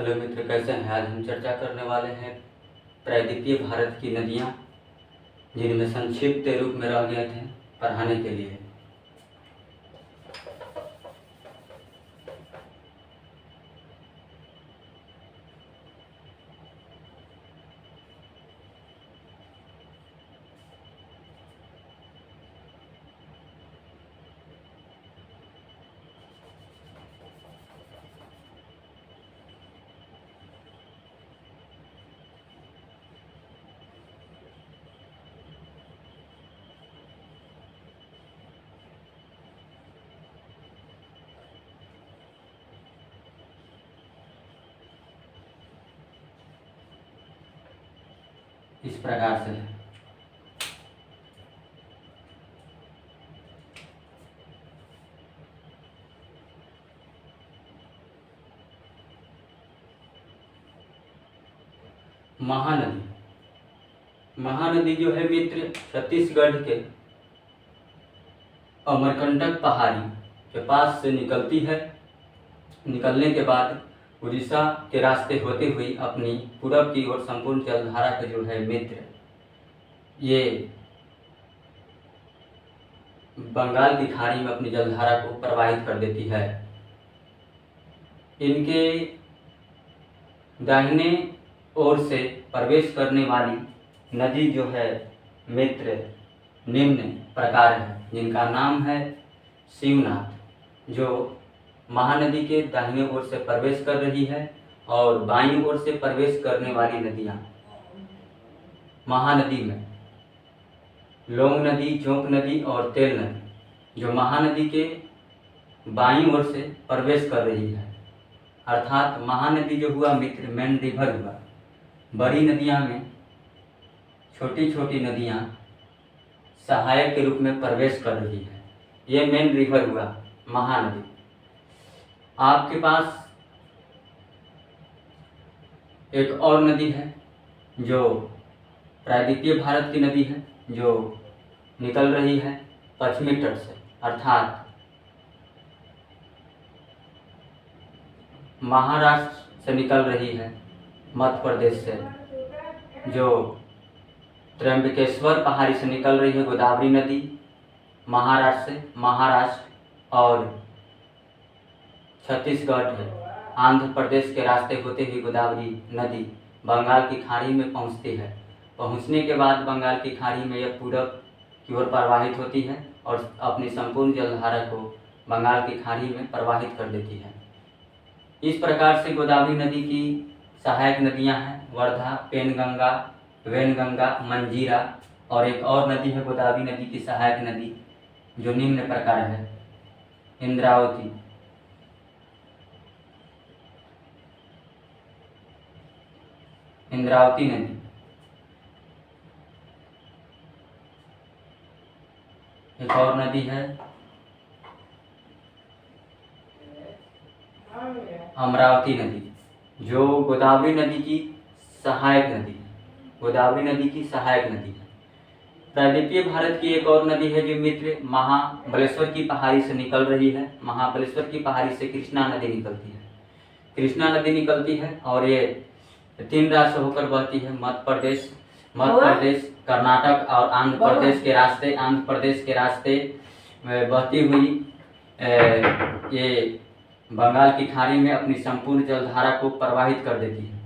Hello मित्र, कैसे हैं? आज हम चर्चा करने वाले हैं प्रायद्वीपीय भारत की नदियाँ जिनमें संक्षिप्त रूप में रह गए थे पढ़ाने के लिए। इस प्रकार से है। महानदी जो है मित्र, छत्तीसगढ़ के अमरकंटक पहाड़ी के पास से निकलती है। निकलने के बाद उड़ीसा के रास्ते होते हुए अपनी पूरब की ओर संपूर्ण जलधारा का जो है मित्र, ये बंगाल की खाड़ी में अपनी जलधारा को प्रवाहित कर देती है। इनके दाहिने ओर से प्रवेश करने वाली नदी जो है मित्र निम्न प्रकार है, जिनका नाम है शिवनाथ, जो महानदी के दाहिने ओर से प्रवेश कर रही है, और बाईं ओर से प्रवेश करने वाली नदियाँ महानदी में लोंग नदी, जोंक नदी और तेल नदी, जो महानदी के बाईं ओर से प्रवेश कर रही है। अर्थात महानदी जो हुआ मित्र मेन रिवर हुआ। बड़ी नदियाँ में छोटी छोटी नदियाँ सहायक के रूप में प्रवेश कर रही है। ये मेन रिवर हुआ महानदी। आपके पास एक और नदी है जो प्रायद्वीपीय भारत की नदी है, जो निकल रही है पश्चिमी तट से, अर्थात महाराष्ट्र से निकल रही है, मध्य प्रदेश से, जो त्र्यंबकेश्वर पहाड़ी से निकल रही है गोदावरी नदी महाराष्ट्र से, महाराष्ट्र और छत्तीसगढ़ है, आंध्र प्रदेश के रास्ते होते हुए गोदावरी नदी बंगाल की खाड़ी में पहुंचती है। पहुंचने के बाद बंगाल की खाड़ी में यह पूरब की ओर प्रवाहित होती है और अपनी संपूर्ण जलधारा को बंगाल की खाड़ी में प्रवाहित कर देती है। इस प्रकार से गोदावरी नदी की सहायक नदियां हैं वर्धा, पेनगंगा, वैनगंगा, मंजीरा, और एक और नदी है गोदावरी नदी की सहायक नदी जो निम्न प्रकार है इंद्रावती। इंद्रावती नदी एक और नदी है अमरावती नदी, जो गोदावरी नदी की सहायक नदी है। गोदावरी नदी की सहायक नदी है। प्रायद्वीपीय भारत की एक और नदी है जो मित्र महाबलेश्वर की पहाड़ी से निकल रही है। महाबलेश्वर की पहाड़ी से कृष्णा नदी निकलती है। कृष्णा नदी निकलती है और ये 3 राज्य होकर बहती है, मध्य प्रदेश, कर्नाटक और आंध्र प्रदेश के रास्ते बहती हुई ये बंगाल की खाड़ी में अपनी संपूर्ण जलधारा को प्रवाहित कर देती है।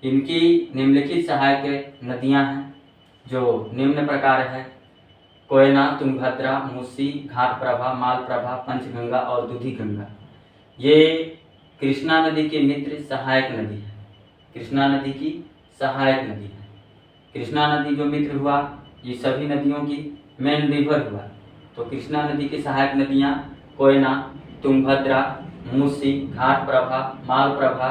इनकी निम्नलिखित सहायक नदियां हैं जो निम्न प्रकार है कोयना, तुंगभद्रा, मूसी, घाटप्रभा, मालप्रभा, पंचगंगा और दूधी गंगा। ये कृष्णा नदी के मित्र सहायक नदी है। कृष्णा नदी की सहायक नदी है। कृष्णा नदी जो मित्र हुआ, ये सभी नदियों की मेन रिवर हुआ। तो कृष्णा नदी की सहायक नदियाँ कोयना, तुंगभद्रा, मूसी, घाटप्रभा, मालप्रभा,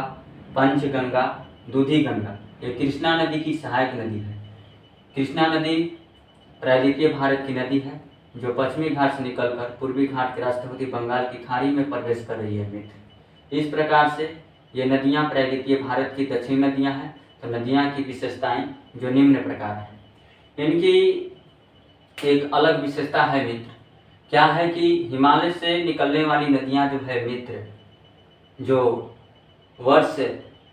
पंचगंगा, दूधी गंगा, ये कृष्णा नदी की सहायक नदी है। कृष्णा नदी प्रायद्वीपीय भारत की नदी है जो पश्चिमी घाट से निकलकर पूर्वी घाट के रास्ते होती बंगाल की खाड़ी में प्रवेश कर रही है मित्र। इस प्रकार से ये नदियाँ प्रायद्वीपीय भारत की दक्षिण नदियाँ हैं। तो नदियाँ की विशेषताएं जो निम्न प्रकार हैं। इनकी एक अलग विशेषता है मित्र, क्या है कि हिमालय से निकलने वाली नदियाँ जो है मित्र, जो वर्ष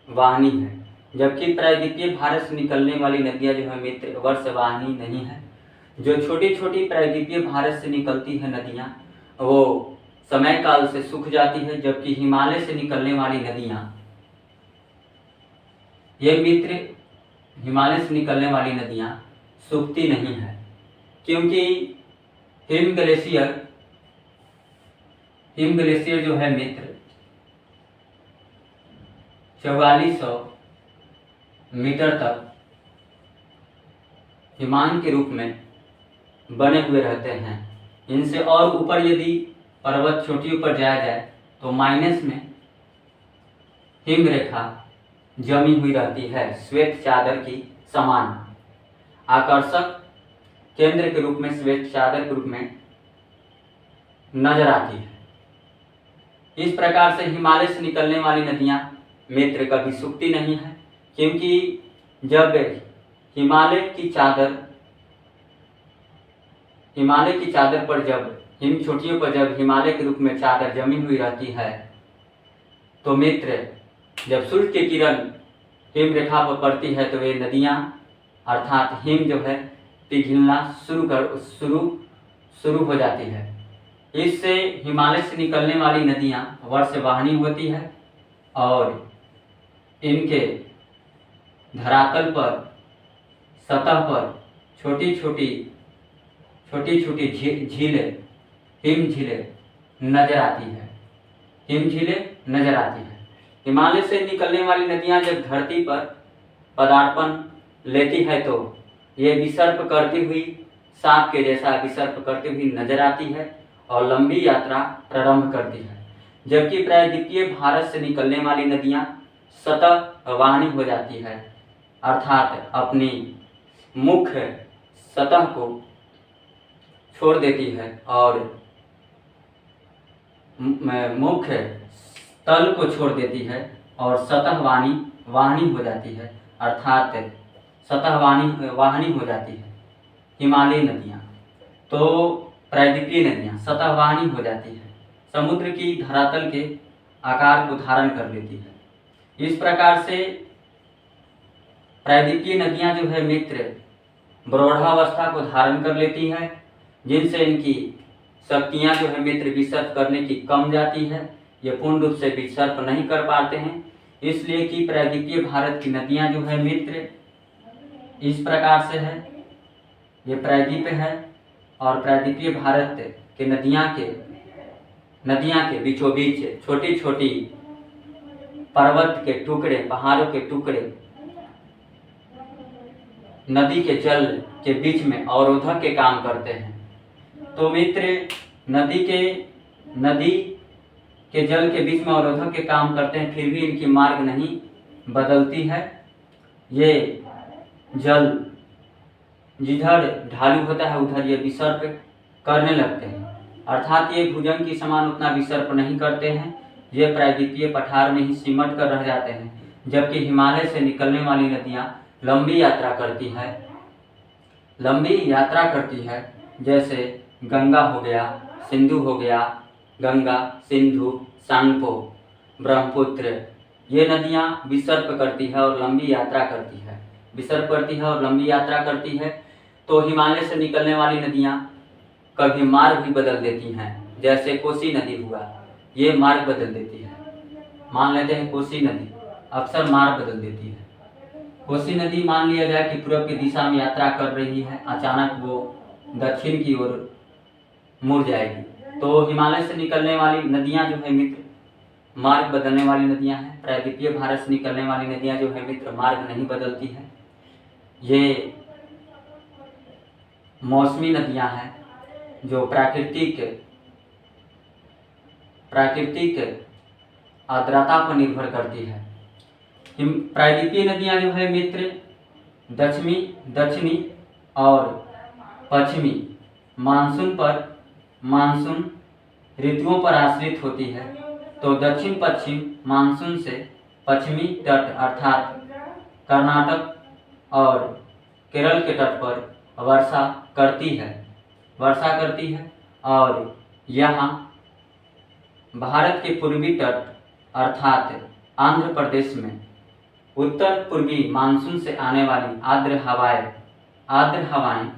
वाहिनी है, जबकि प्रायद्वीपीय भारत से निकलने वाली नदियाँ जो है मित्र वर्षवाहिनी नहीं है। जो छोटी छोटी प्रायद्वीपीय भारत से निकलती है नदियाँ वो समय काल से सूख जाती है, जबकि हिमालय से निकलने वाली नदियाँ ये मित्र हिमालय से निकलने वाली नदियाँ सूखती नहीं है, क्योंकि हिम ग्लेशियर जो है मित्र 4400 मीटर तक हिमांक के रूप में बने हुए रहते हैं। इनसे और ऊपर यदि पर्वत चोटियों पर जाया जाए तो माइनस में हिम रेखा जमी हुई रहती है, श्वेत चादर की समान आकर्षक केंद्र के रूप में, श्वेत चादर के रूप में नजर आती है। इस प्रकार से हिमालय से निकलने वाली नदियाँ मित्र कभी सूखती नहीं है, क्योंकि जब हिमालय की चादर पर जब हिम चोटियों पर जब हिमालय के रूप में चादर जमी हुई रहती है तो मित्र जब सूर्य की किरण हिम रेखा पर पड़ती है तो वे नदियाँ अर्थात हिम जो है पिघलना शुरू हो जाती है। इससे हिमालय से निकलने वाली नदियाँ वर्षवाहिनी होती है और इनके धरातल पर सतह पर छोटी छोटी झीलें हिम झीलें नजर आती है। हिमालय से निकलने वाली नदियाँ जब धरती पर पदार्पण लेती है तो ये विसर्प करती हुई सांप के जैसा विसर्प करती हुई नजर आती है और लंबी यात्रा प्रारंभ करती है, जबकि प्रायद्वीपीय भारत से निकलने वाली नदियाँ सतह वाहिनी हो जाती है, अर्थात अपनी मुख्य सतह को छोड़ देती है और मुख्य तल को छोड़ देती है और सतह वाहिनी हो जाती है, अर्थात सतह वाहिनी हो जाती है। हिमालयी नदियाँ तो प्रायद्वीपीय नदियाँ सतह वाहिनी हो जाती है, समुद्र की धरातल के आकार को धारण कर लेती है। इस प्रकार से प्रायद्वीपीय नदियाँ जो है मित्र प्रौढ़ावस्था को धारण कर लेती है, जिनसे इनकी शक्तियाँ जो है मित्र विसर्प करने की कम जाती है। ये पूर्ण रूप से विसर्प नहीं कर पाते हैं, इसलिए कि प्रायद्वीपीय भारत की नदियाँ जो है मित्र इस प्रकार से है। ये प्रायद्वीप है और प्रायद्वीपीय भारत के नदियाँ के बीचों बीच छोटी छोटी पर्वत के टुकड़े, पहाड़ों के टुकड़े नदी के जल के बीच में अवरोधक के काम करते हैं। तो मित्र नदी के जल के बीच में अवरोधक के काम करते हैं, फिर भी इनकी मार्ग नहीं बदलती है। ये जल जिधर ढालू होता है उधर ये विसर्प करने लगते हैं, अर्थात ये भुजंग की समान उतना विसर्प नहीं करते हैं। ये प्रायद्वीपीय पठार में ही सिमट कर रह जाते हैं, जबकि हिमालय से निकलने वाली नदियाँ लंबी यात्रा करती है, जैसे गंगा हो गया, सिंधु हो गया, गंगा, सिंधु, सांगपो, ब्रह्मपुत्र। ये नदियाँ विसर्प करती है और लंबी यात्रा करती है। तो हिमालय से निकलने वाली नदियाँ कभी मार्ग भी बदल देती हैं, जैसे कोसी नदी हुआ, ये मार्ग बदल देती है। मान लेते हैं कोसी नदी अक्सर मार्ग बदल देती है। कोसी नदी मान लिया जाए कि पूर्व की दिशा में यात्रा कर रही है, अचानक वो दक्षिण की ओर मुड़ जाएगी। तो हिमालय से निकलने वाली नदियाँ जो है मित्र मार्ग बदलने वाली नदियाँ हैं। प्रायद्वीपीय भारत से निकलने वाली नदियाँ जो है मित्र मार्ग नहीं बदलती हैं। ये मौसमी नदियाँ हैं जो प्राकृतिक आर्द्रता पर निर्भर करती है। प्रायद्वीपीय नदियाँ जो है मित्र दक्षिणी और पश्चिमी मानसून ऋतुओं पर आश्रित होती है। तो दक्षिण पश्चिम मानसून से पश्चिमी तट अर्थात कर्नाटक और केरल के तट पर वर्षा करती है और यहाँ भारत के पूर्वी तट अर्थात आंध्र प्रदेश में उत्तर पूर्वी मानसून से आने वाली आर्द्र हवाएं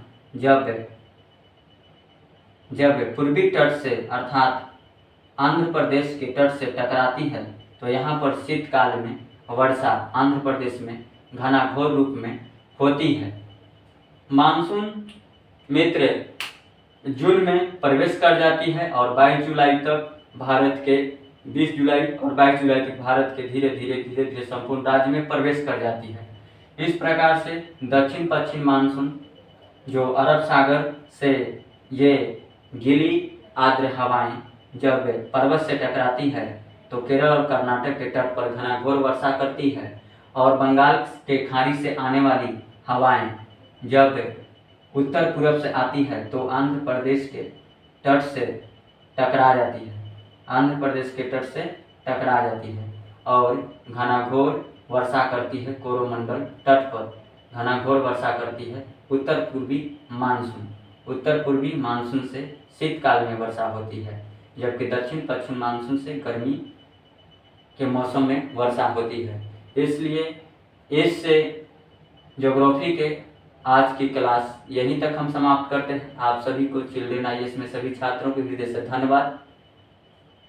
जब पूर्वी तट से अर्थात आंध्र प्रदेश के तट से टकराती है तो यहाँ पर शीतकाल में वर्षा आंध्र प्रदेश में घनाघोर रूप में होती है। मानसून मित्र जून में प्रवेश कर जाती है और 22 जुलाई तक भारत के 20 जुलाई और 22 जुलाई तक भारत के धीरे धीरे संपूर्ण राज्य में प्रवेश कर जाती है। इस प्रकार से दक्षिण पश्चिम मानसून जो अरब सागर से ये गीली आर्द्र हवाएं जब पर्वत से टकराती है तो केरल और कर्नाटक के तट पर घनाघोर वर्षा करती है और बंगाल के खाड़ी से आने वाली हवाएं जब उत्तर पूर्व से आती है तो आंध्र प्रदेश के तट से टकरा जाती है और घनाघोर वर्षा करती है। कोरोमंडल तट पर घनाघोर वर्षा करती है। उत्तर पूर्वी मानसून से शीतकाल में वर्षा होती है, जबकि दक्षिण पश्चिम मानसून से गर्मी के मौसम में वर्षा होती है। इसलिए इससे ज्योग्राफी के आज की क्लास यहीं तक हम समाप्त करते हैं। आप सभी को चिल्ड्रेन IAS में सभी छात्रों के हृदय से धन्यवाद।